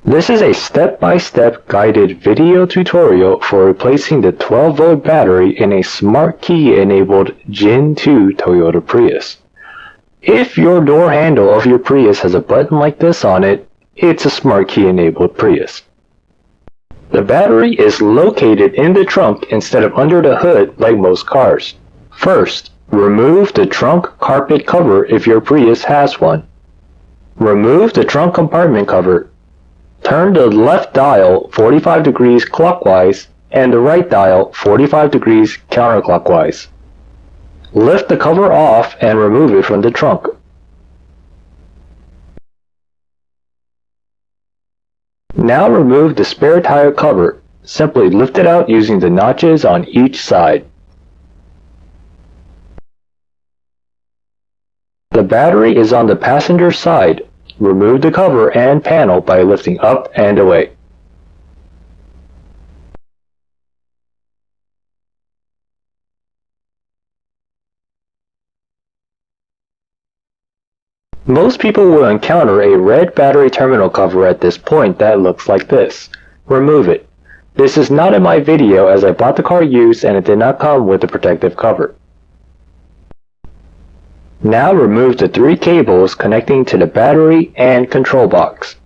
This is a step-by-step guided video tutorial for replacing the 12-volt battery in a smart key-enabled Gen 2 Toyota Prius. If your door handle of your Prius has a button like this on it, it's a smart key-enabled Prius. The battery is located in the trunk instead of under the hood like most cars. First, remove the trunk carpet cover if your Prius has one. Remove the trunk compartment cover. Turn the left dial 45 degrees clockwise and the right dial 45 degrees counterclockwise. Lift the cover off and remove it from the trunk. Now remove the spare tire cover. Simply lift it out using the notches on each side. The battery is on the passenger side. Remove the cover and panel by lifting up and away. Most people will encounter a red battery terminal cover at this point that looks like this. Remove it. This is not in my video as I bought the car used and it did not come with the protective cover. Now remove the 3 cables connecting to the battery and control box.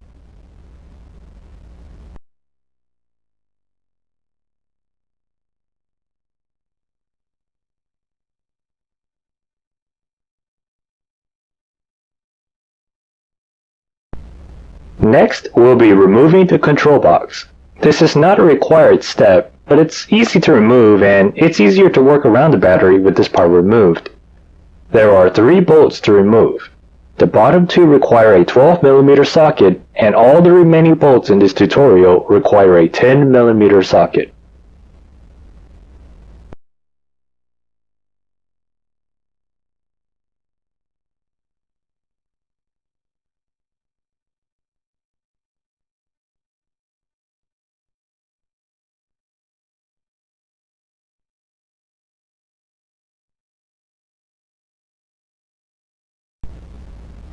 Next, we'll be removing the control box. This is not a required step, but it's easy to remove and it's easier to work around the battery with this part removed. There are 3 bolts to remove. The bottom 2 require a 12mm socket and all the remaining bolts in this tutorial require a 10mm socket.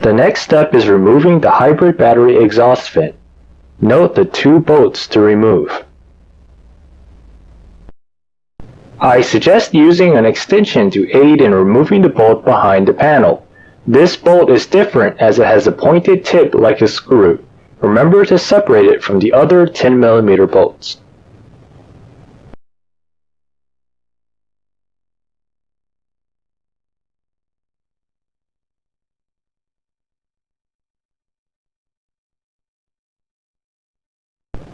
The next step is removing the hybrid battery exhaust vent. Note the 2 bolts to remove. I suggest using an extension to aid in removing the bolt behind the panel. This bolt is different as it has a pointed tip like a screw. Remember to separate it from the other 10mm bolts.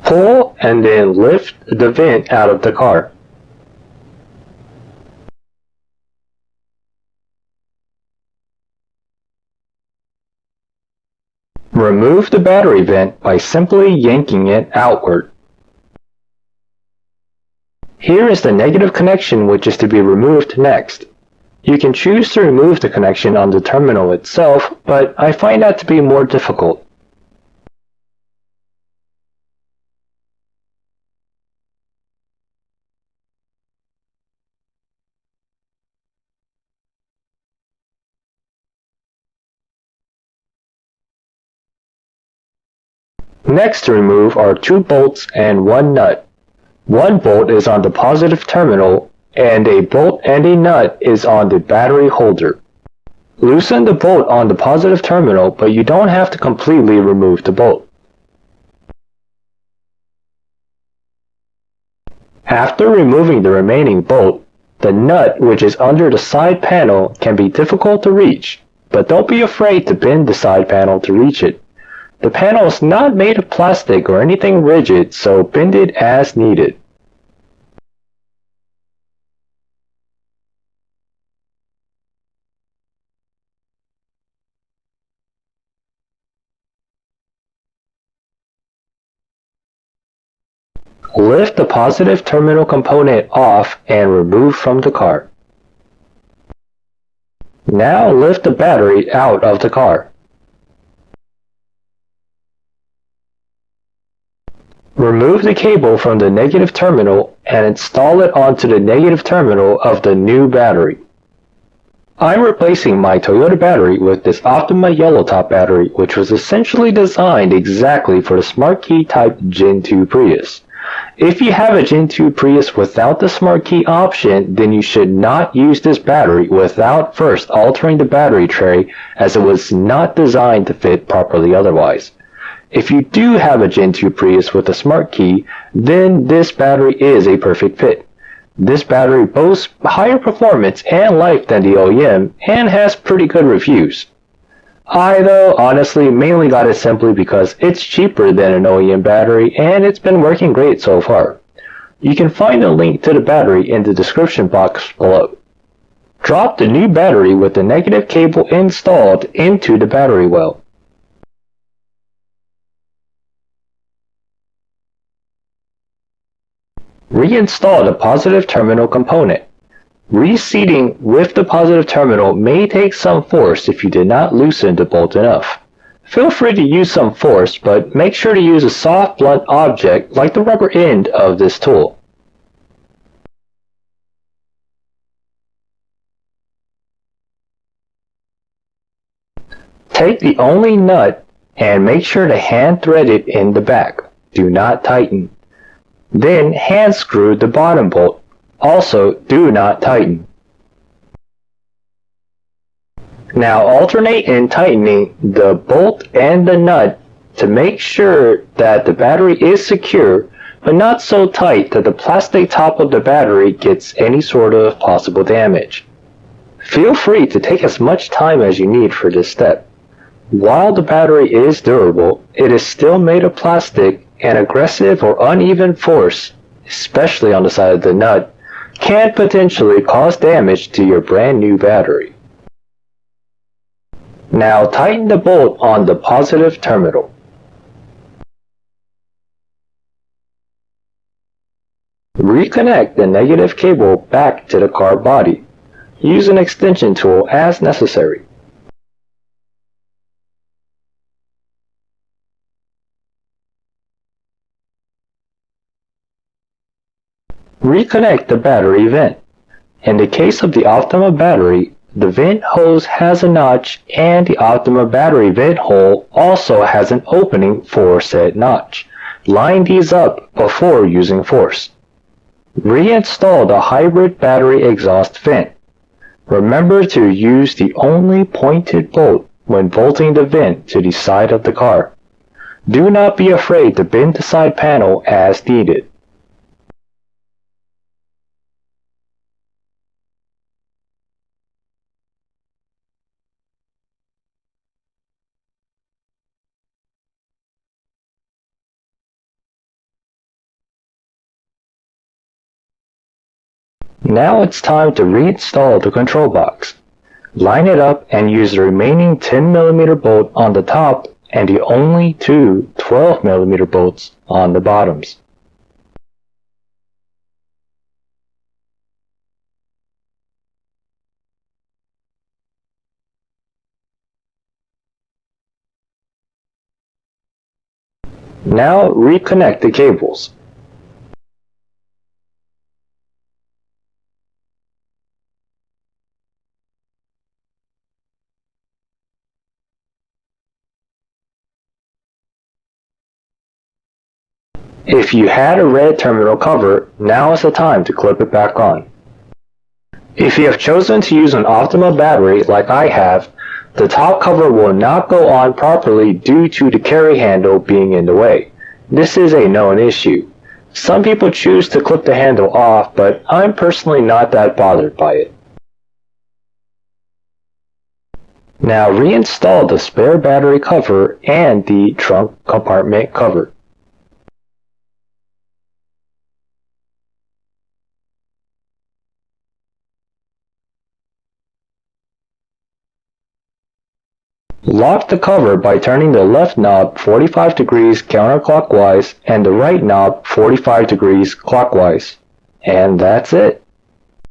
Pull and then lift the vent out of the car. Remove the battery vent by simply yanking it outward. Here is the negative connection which is to be removed next. You can choose to remove the connection on the terminal itself, but I find that to be more difficult. Next to remove are 2 bolts and 1 nut. 1 bolt is on the positive terminal and a bolt and a nut is on the battery holder. Loosen the bolt on the positive terminal, but you don't have to completely remove the bolt. After removing the remaining bolt, the nut which is under the side panel can be difficult to reach, but don't be afraid to bend the side panel to reach it. The panel is not made of plastic or anything rigid, so bend it as needed. Lift the positive terminal component off and remove from the car. Now lift the battery out of the car. Remove the cable from the negative terminal and install it onto the negative terminal of the new battery. I'm replacing my Toyota battery with this Optima yellow top battery, which was essentially designed exactly for the Smart Key type Gen 2 Prius. If you have a Gen 2 Prius without the Smart Key option, then you should not use this battery without first altering the battery tray, as it was not designed to fit properly otherwise. If you do have a Gen 2 Prius with a Smart Key, then this battery is a perfect fit. This battery boasts higher performance and life than the OEM and has pretty good reviews. I, though, honestly mainly got it simply because it's cheaper than an OEM battery and it's been working great so far. You can find a link to the battery in the description box below. Drop the new battery with the negative cable installed into the battery well. Reinstall the positive terminal component. Reseating with the positive terminal may take some force if you did not loosen the bolt enough. Feel free to use some force, but make sure to use a soft blunt object like the rubber end of this tool. Take the only nut and make sure to hand thread it in the back. Do not tighten. Then hand screw the bottom bolt. Also, do not tighten. Now alternate in tightening the bolt and the nut to make sure that the battery is secure, but not so tight that the plastic top of the battery gets any sort of possible damage. Feel free to take as much time as you need for this step. While the battery is durable, it is still made of plastic, and aggressive or uneven force, especially on the side of the nut, can potentially cause damage to your brand new battery. Now tighten the bolt on the positive terminal. Reconnect the negative cable back to the car body. Use an extension tool as necessary. Reconnect the battery vent. In the case of the Optima battery, the vent hose has a notch and the Optima battery vent hole also has an opening for said notch. Line these up before using force. Reinstall the hybrid battery exhaust vent. Remember to use the only pointed bolt when bolting the vent to the side of the car. Do not be afraid to bend the side panel as needed. Now it's time to reinstall the control box. Line it up and use the remaining 10mm bolt on the top and the only two 12mm bolts on the bottoms. Now reconnect the cables. If you had a red terminal cover, now is the time to clip it back on. If you have chosen to use an Optima battery like I have, the top cover will not go on properly due to the carry handle being in the way. This is a known issue. Some people choose to clip the handle off, but I'm personally not that bothered by it. Now reinstall the spare battery cover and the trunk compartment cover. Lock the cover by turning the left knob 45 degrees counterclockwise and the right knob 45 degrees clockwise. And that's it.